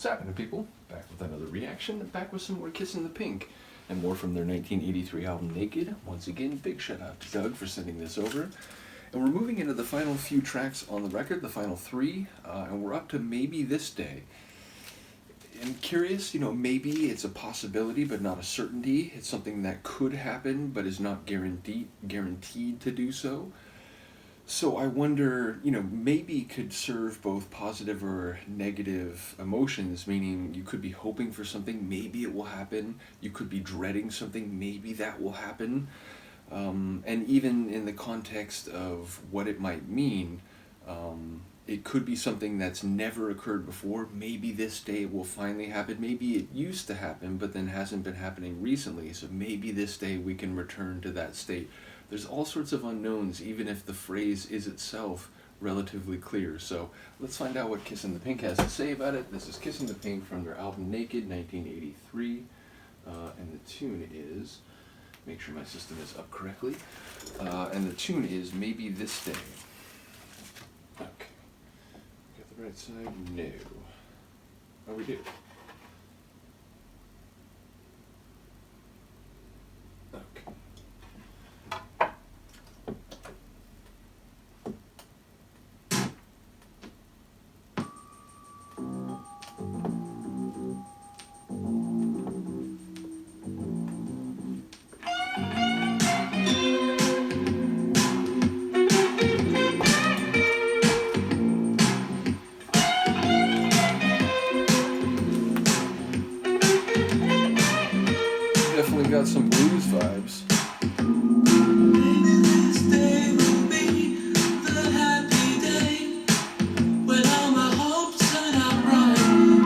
What's happening, people? Back with another reaction, back with some more Kiss in the Pink, and more from their 1983 album Naked. Once again, big shout out to Doug for sending this over. And we're moving into the final few tracks on the record, the final three, and we're up to Maybe This Day. I'm curious, maybe it's a possibility but not a certainty. It's something that could happen but is not guaranteed to do so. So I wonder, maybe could serve both positive or negative emotions, meaning you could be hoping for something, maybe it will happen. You could be dreading something, maybe that will happen. And even in the context of what it might mean, it could be something that's never occurred before. Maybe this day will finally happen. Maybe it used to happen, but then hasn't been happening recently. So maybe this day we can return to that state. There's all sorts of unknowns, even if the phrase is itself relatively clear. So let's find out what Kiss in the Pink has to say about it. This is Kiss in the Pink from their album Naked, 1983. And the tune is, make sure my system is up correctly, and the tune is Maybe This Day. Okay. Got the right side? No. Oh, we do. Okay. Definitely got some blues vibes. Maybe this day will be the happy day when all my hopes turn out right.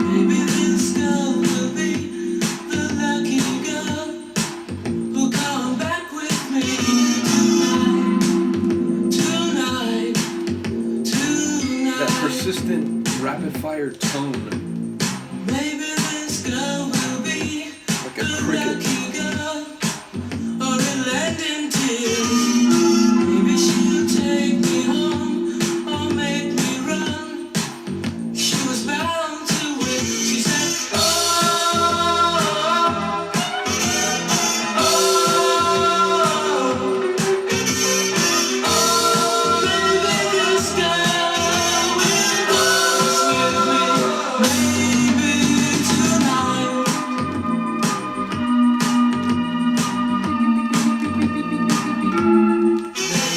Maybe this girl will be the lucky girl who'll come back with me tonight. That persistent, rapid-fire tone. Maybe this girl will be like a cricket. Maybe she'll take me home or make me run. She was bound to win. She said, oh, maybe this girl will dance with me. Maybe tonight.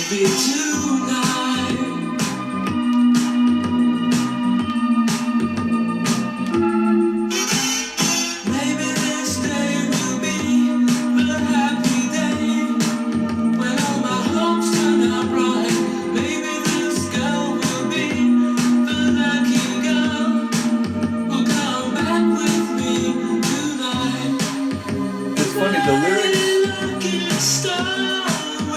Maybe tonight. Maybe this day will be the happy day when all my hopes turn out right. Maybe this girl will be the lucky girl who'll come back with me tonight. It's funny, the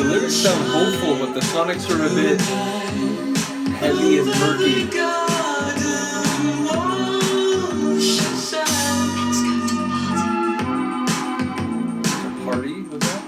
lyrics sound hopeful, but the sonics are a bit heavy and murky. A party with that?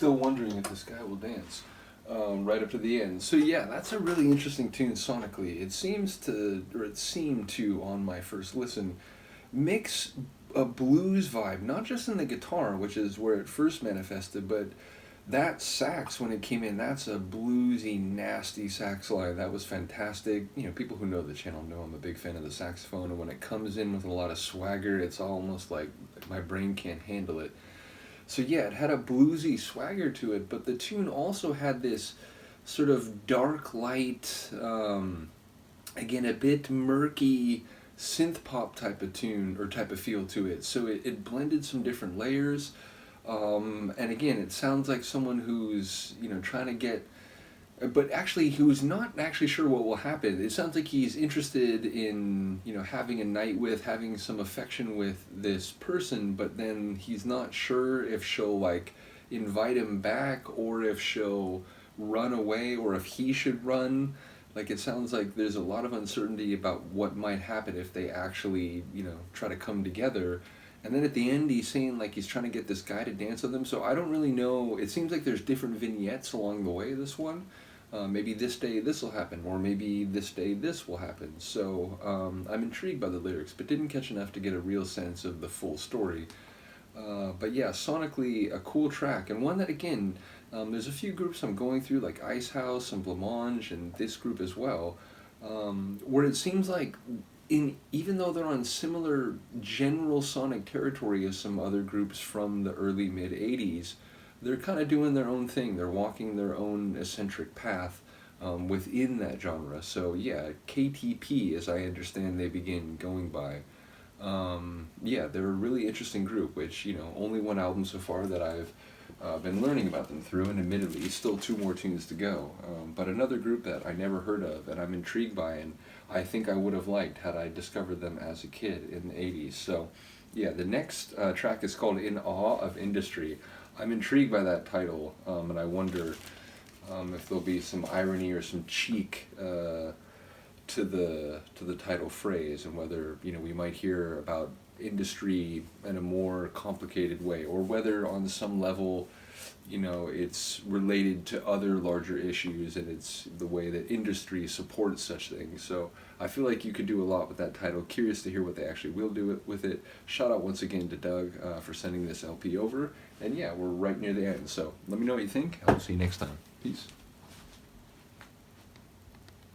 Still wondering if this guy will dance. right up to the end. So yeah, that's a really interesting tune sonically. It seemed to, on my first listen, mix a blues vibe, not just in the guitar, which is where it first manifested, but that sax when it came in, that's a bluesy, nasty sax line. That was fantastic. You know, people who know the channel know I'm a big fan of the saxophone, and when it comes in with a lot of swagger, it's almost like my brain can't handle it. So yeah, it had a bluesy swagger to it, but the tune also had this sort of dark light, again, a bit murky synth pop type of tune or type of feel to it. So it blended some different layers. And again, it sounds like someone who's, trying to get, but actually who's not actually sure what will happen. It sounds like he's interested in, having a night with, having some affection with this person, but then he's not sure if she'll like invite him back or if she'll run away or if he should run. Like, it sounds like there's a lot of uncertainty about what might happen if they actually, try to come together. And then at the end, he's saying, like, he's trying to get this guy to dance with him. So I don't really know. It seems like there's different vignettes along the way, this one. Maybe this day this will happen, or maybe this day this will happen. So I'm intrigued by the lyrics, but didn't catch enough to get a real sense of the full story. But yeah, sonically, a cool track. And one that, again, there's a few groups I'm going through, like Ice House and Blancmange, and this group as well, where it seems like, even though they're on similar general sonic territory as some other groups from the early mid 80s, they're kind of doing their own thing. They're walking their own eccentric path within that genre. So yeah, KTP, as I understand they begin going by. Yeah, they're a really interesting group, which, only one album so far that I've been learning about them through, and admittedly, still 2 more tunes to go. But another group that I never heard of, and I'm intrigued by, and I think I would have liked had I discovered them as a kid in the 80s. So, yeah, the next track is called In Awe of Industry. I'm intrigued by that title, and I wonder if there'll be some irony or some cheek to the title phrase, and whether we might hear about industry in a more complicated way, or whether on some level it's related to other larger issues, and it's the way that industry supports such things. So I feel like you could do a lot with that title. Curious to hear what they actually will do with it. Shout out once again to Doug for sending this LP over, and yeah, we're right near the end, so let me know what you think. I'll see you next time. Peace.